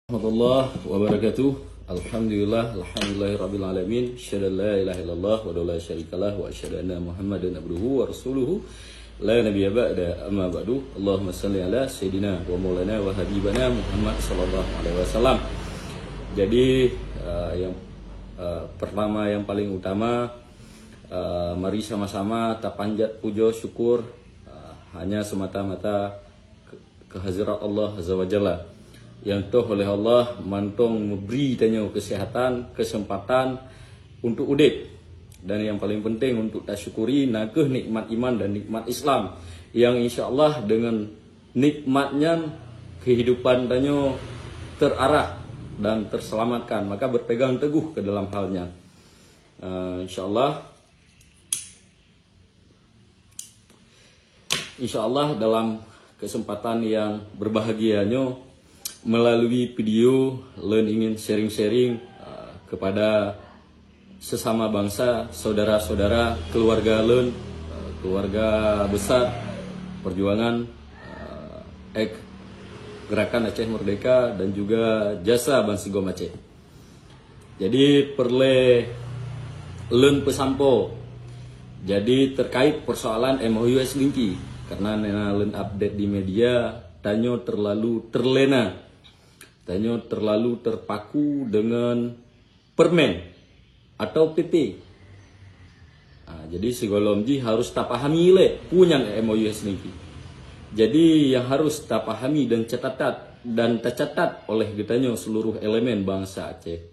Warahmatullahi wabarakatuh. Alhamdulillahirabbil alamin. Asyhadu an la ilaha illallah wa la syarikalah wa asyhadu anna Muhammadan abduhu wa rasuluhu. La nabiyya ba'da, amma ba'du. Allahumma shalli ala sayidina wa maulana wa habibana Muhammad sallallahu alaihi wasallam. Jadi yang pertama, yang paling utama, mari sama-sama tapanjat pujo syukur hanya semata-mata kehadirat Allah azza wa jalla, yang toh oleh Allah mantong memberi tanyo kesehatan, kesempatan untuk udip, dan yang paling penting untuk tasyukuri nakeh nikmat iman dan nikmat Islam, yang insya Allah dengan nikmatnya kehidupan tanyo terarah dan terselamatkan, maka berpegang teguh ke dalam halnya. Insya Allah dalam kesempatan yang berbahagianya, melalui video Len ingin sharing-sharing kepada sesama bangsa, saudara-saudara, keluarga Len, keluarga besar perjuangan Gerakan Aceh Merdeka dan juga Jasa Bansigom Aceh. Jadi perle Len pesampo, jadi terkait persoalan MOU Lingki, karena Len update di media tanyo terlalu terlena, tanyo terlalu terpaku dengan permen atau PP. Jadi segolomji harus tapahami le punya MOU Lingki. Jadi yang harus tapahami dan tercatat oleh gitanyo seluruh elemen bangsa Aceh.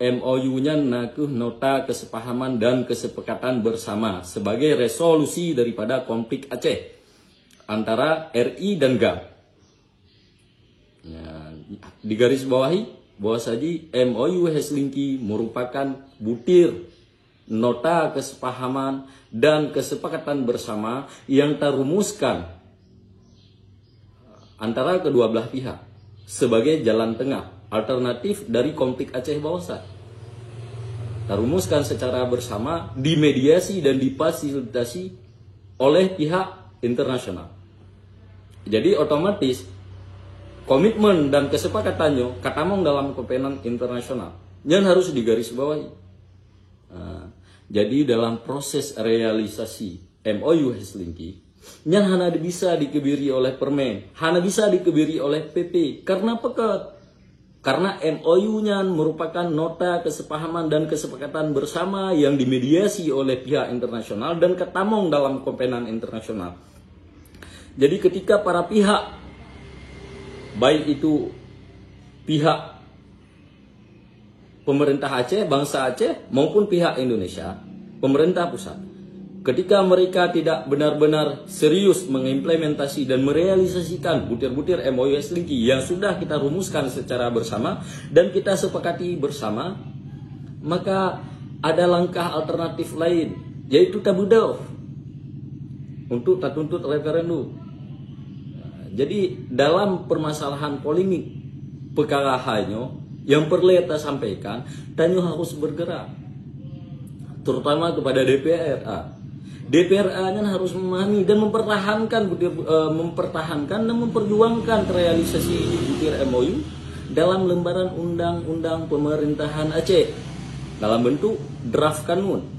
MOU-nya nakeh nota kesepahaman dan kesepakatan bersama sebagai resolusi daripada konflik Aceh antara RI dan GAM. Ya, di garis bawahi bahwa saji MOU Lingki merupakan butir nota kesepahaman dan kesepakatan bersama yang terumuskan antara kedua belah pihak sebagai jalan tengah alternatif dari konflik Aceh bawah. Terumuskan secara bersama, dimediasi dan difasilitasi oleh pihak internasional. Jadi otomatis komitmen dan kesepakatannya katamong dalam komponen internasional yang harus digarisbawahi. Jadi dalam proses realisasi MOU Lingki, yang hana bisa dikebiri oleh permen, hana bisa dikebiri oleh PP. Karena pekat, karena MOU-nya merupakan nota kesepahaman dan kesepakatan bersama yang dimediasi oleh pihak internasional dan ketamong dalam komponen internasional. Jadi ketika para pihak, baik itu pihak pemerintah Aceh, bangsa Aceh, maupun pihak Indonesia, pemerintah pusat, ketika mereka tidak benar-benar serius mengimplementasi dan merealisasikan butir-butir MOU Lingki yang sudah kita rumuskan secara bersama dan kita sepakati bersama, maka ada langkah alternatif lain, yaitu tabudau untuk tuntut referendum. Jadi dalam permasalahan polemik perkara hanyo yang perlu kita sampaikan, tanyo harus bergerak, terutama kepada DPR. DPR-nya harus memahami dan mempertahankan dan memperjuangkan realisasi butir MOU dalam lembaran undang-undang pemerintahan Aceh dalam bentuk draft kanun,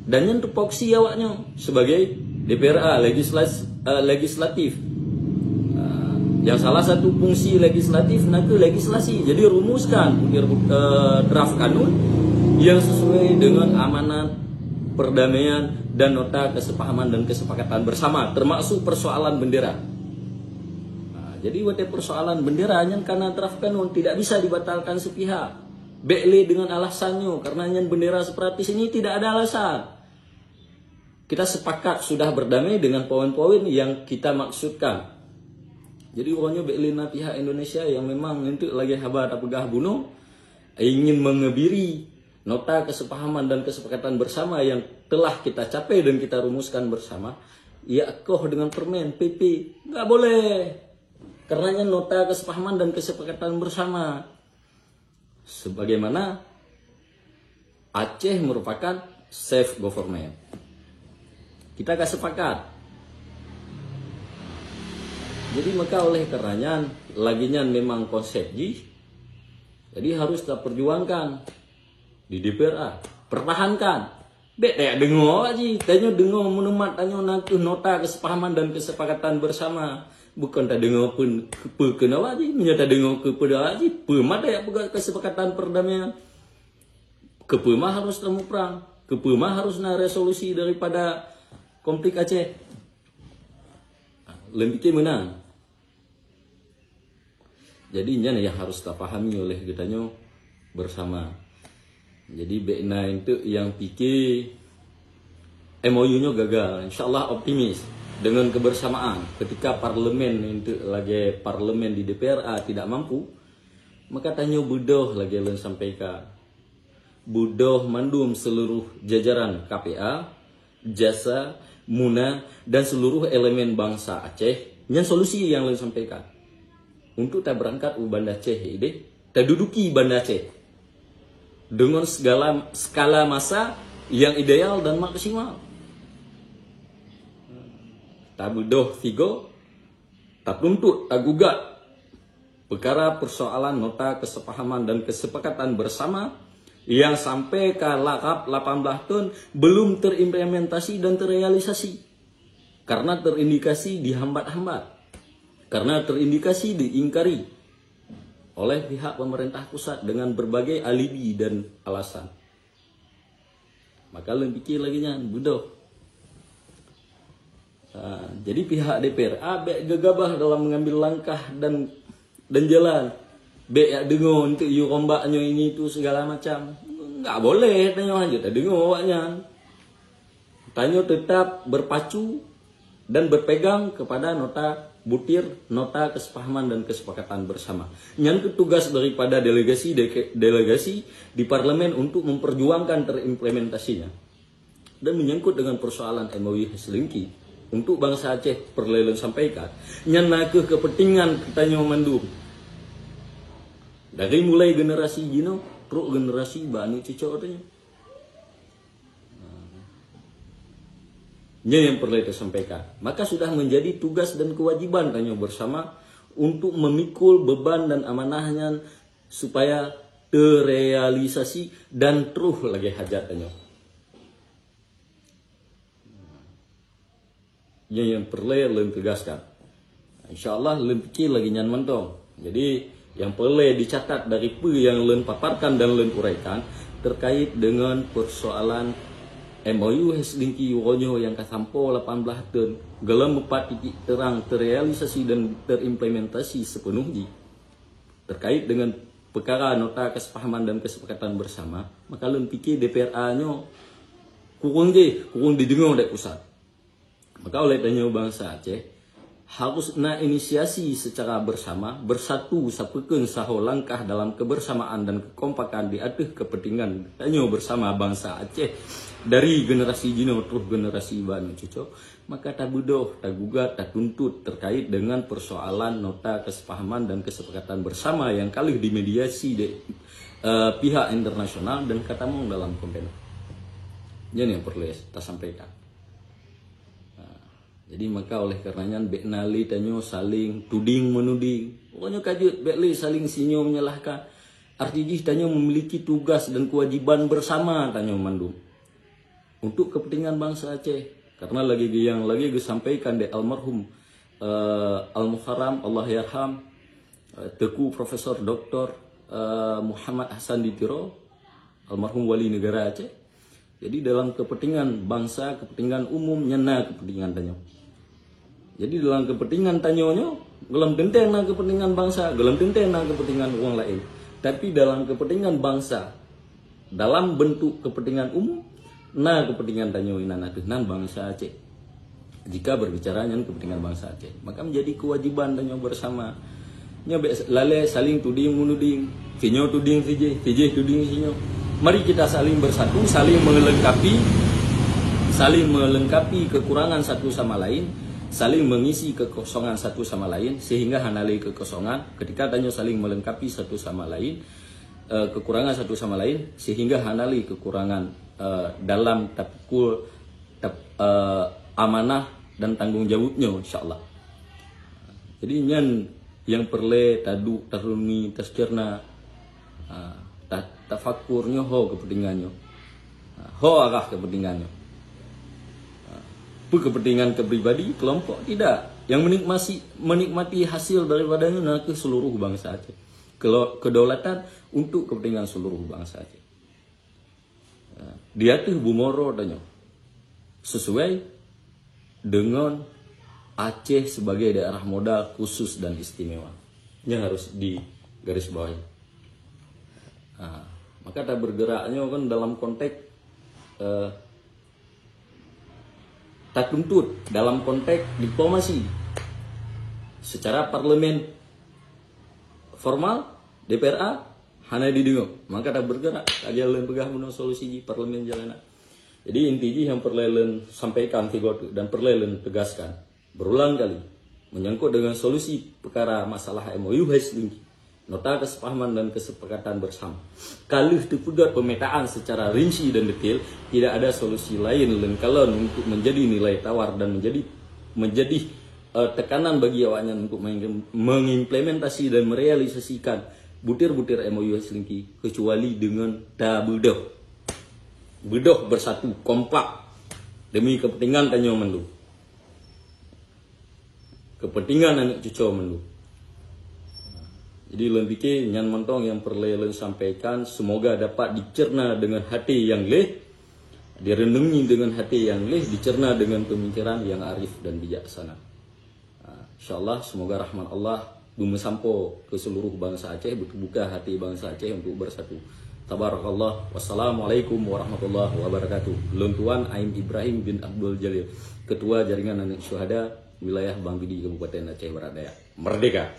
dan yang tupoksi awaknya sebagai DPR legislatif. Yang salah satu fungsi legislatif ke legislasi. Jadi rumuskan draft kanun yang sesuai dengan amanat perdamaian dan nota kesepahaman dan kesepakatan bersama, termasuk persoalan bendera. Jadi persoalan bendera yang karena draft kanun tidak bisa dibatalkan sepihak. Bekle dengan alasannya karena yang bendera separatis ini tidak ada alasan. Kita sepakat sudah berdamai dengan poin-poin yang kita maksudkan. Jadi pokoknya beklina pihak Indonesia yang memang untuk lagi habar pegah bunuh ingin mengebiri nota kesepahaman dan kesepakatan bersama yang telah kita capai dan kita rumuskan bersama, ya koh dengan permen PP nggak boleh, karenanya nota kesepahaman dan kesepakatan bersama. Sebagaimana Aceh merupakan safe government, kita gak sepakat. Jadi maka oleh karenanya laginya memang konsep Jadi harus kita perjuangkan di DPRA, pertahankan. Bek tak dengar aja, tanya dengar menemat tanya nak nota kesepahaman dan kesepakatan bersama. Bukan tak dengar pun kenapa aja, menyata dengar kepada aja. Pemah tak kesepakatan perdamaian. Kepemah harus temu perang, kepemah harus na resolusi daripada konflik Aceh. Lebih menang. Jadi ini yang harus kita pahami oleh kitanya bersama. Jadi B9 itu yang pikir MOU-nya gagal. InsyaAllah optimis dengan kebersamaan. Ketika parlemen itu lagi parlemen di DPRA tidak mampu, maka tanya budoh lagi yang sampaikan. Budoh mandum seluruh jajaran KPA, Jasa, Muna dan seluruh elemen bangsa Aceh. Yang solusi yang lain sampaikan. Untuk tak berangkat ke Banda Aceh ini, tak duduki Banda Aceh dengan segala skala masa yang ideal dan maksimal. Tak budoh figo, tak tuntut, tak gugat perkara persoalan nota kesepahaman dan kesepakatan bersama yang sampai ke lakap 18 tahun belum terimplementasi dan terrealisasi karena terindikasi dihambat-hambat, karena terindikasi diingkari oleh pihak pemerintah pusat dengan berbagai alibi dan alasan. Maka lebih pikir lagi nyan, budoh. Jadi pihak DPRA gegabah dalam mengambil langkah dan jalan. Ya dengar untuk rombaknya ini itu segala macam. Enggak boleh tanya aja, tak dengar awaknya. Tanya tetap berpacu dan berpegang kepada nota butir nota kesepahaman dan kesepakatan bersama. Yang tugas daripada delegasi di parlemen untuk memperjuangkan terimplementasinya. Dan menyangkut dengan persoalan MOU Helsinki untuk bangsa Aceh perlu sampaikan. Yang kepentingan katanya mandum. Dari mulai generasi Gino, terus generasi Banu Cicok katanya. Ini yang perlu kita sampaikan. Maka sudah menjadi tugas dan kewajiban tanya bersama untuk memikul beban dan amanahnya supaya terrealisasi dan terus lagi hajat tanya. Ini yang perlu lebih tegaskan. InsyaAllah lebih pikir lagi nyan mentong. Jadi yang perlu dicatat dari yang len paparkan dan len uraikan terkait dengan persoalan MOU Helsinki Wonyo yang kasampo 18 tahun gelam 4 titik terang terrealisasi dan terimplementasi sepenuhnya terkait dengan perkara nota kesepahaman dan kesepakatan bersama, maka lun pikir DPRA-nya kurang didengar dari pusat. Maka oleh tanya bangsa Aceh harus inisiasi secara bersama, bersatu sapekeun saho langkah dalam kebersamaan dan kekompakan di atas kepentingan tanya bersama bangsa Aceh dari generasi Jino terus generasi Banu Cicok. Maka tak budoh, tak gugat, tak tuntut terkait dengan persoalan nota kesepahaman dan kesepakatan bersama yang kali dimediasi pihak internasional dan katamu dalam konven. Ini yang perlu kita sampaikan. Jadi maka oleh karenanya beknali tanyo saling tuding menuding. Pokoknya kajut bekli saling sinyo menyalahkan. Artinya tanyo memiliki tugas dan kewajiban bersama tanyo mandum untuk kepentingan bangsa Aceh. Karena lagi disampaikan di almarhum Al-Muharram Allah yarham Teku Profesor Dr. Muhammad Hasan Ditiro almarhum wali negara Aceh. Jadi dalam kepentingan bangsa, kepentingan umum, nyena kepentingan tanyo. Jadi dalam kepentingan tanyonya, gelam tentena kepentingan bangsa, gelam tentena kepentingan orang lain. Tapi dalam kepentingan bangsa, dalam bentuk kepentingan umum, kepentingan tanyo nan bangsa Aceh. Jika berbicara dengan kepentingan bangsa Aceh, maka menjadi kewajiban tanyo bersama. Lale saling tuding menuding, sinyo tuding VJ tuding sinyo. Mari kita saling bersatu, saling melengkapi kekurangan satu sama lain, saling mengisi kekosongan satu sama lain, sehingga hanali kekosongan ketika tanya saling melengkapi satu sama lain, kekurangan satu sama lain, sehingga hanali kekurangan dalam amanah dan tanggung jawabnya, insyaallah. Jadi yang perlu tadu tarungi tascerna Tafakurnya ho kepentingannya, ho arah kepentingannya, kepentingan kepribadi kelompok tidak, yang menikmati hasil daripadanya nah ke seluruh bangsa Aceh, kedaulatan untuk kepentingan seluruh bangsa Aceh. Dia tuh Bumoro tanya sesuai dengan Aceh sebagai daerah modal khusus dan istimewa yang harus digarisbawahi. Maka tak bergeraknya kan dalam konteks tak tuntut dalam konteks diplomasi secara parlemen formal DPRA hanya didengar, maka tak bergerak aja lain pegah menang solusi di parlemen jalanan. Jadi intinya yang perlu sampaikan figur dan perlu tegaskan berulang kali menyangkut dengan solusi perkara masalah MOU Haslingki, nota kesepahaman dan kesepakatan bersama. Kalau dipegat pemetaan secara rinci dan detail, tidak ada solusi lain lengkalan untuk menjadi nilai tawar dan menjadi tekanan bagi awaknya untuk mengimplementasi dan merealisasikan butir-butir MOU Haslingki kecuali dengan bedoh bersatu kompak demi kepentingan tanyo menlu, kepentingan anak cucu menlu. Jadi lembike nyan mentong yang perlu sampaikan semoga dapat dicerna dengan hati yang leh, direnungi dengan hati yang leh, dicerna dengan pemikiran yang arif dan bijaksana. Insyaallah semoga rahmat Allah bumi sampo ke seluruh bangsa Aceh, buka hati bangsa Aceh untuk bersatu. Tabarakallah. Wassalamualaikum warahmatullahi wabarakatuh. Luntuan Aim Ibrahim bin Abdul Jalil, Ketua Jaringan Anak Syuhada Wilayah Bang Bidi Kabupaten Aceh Barat Daya. Merdeka.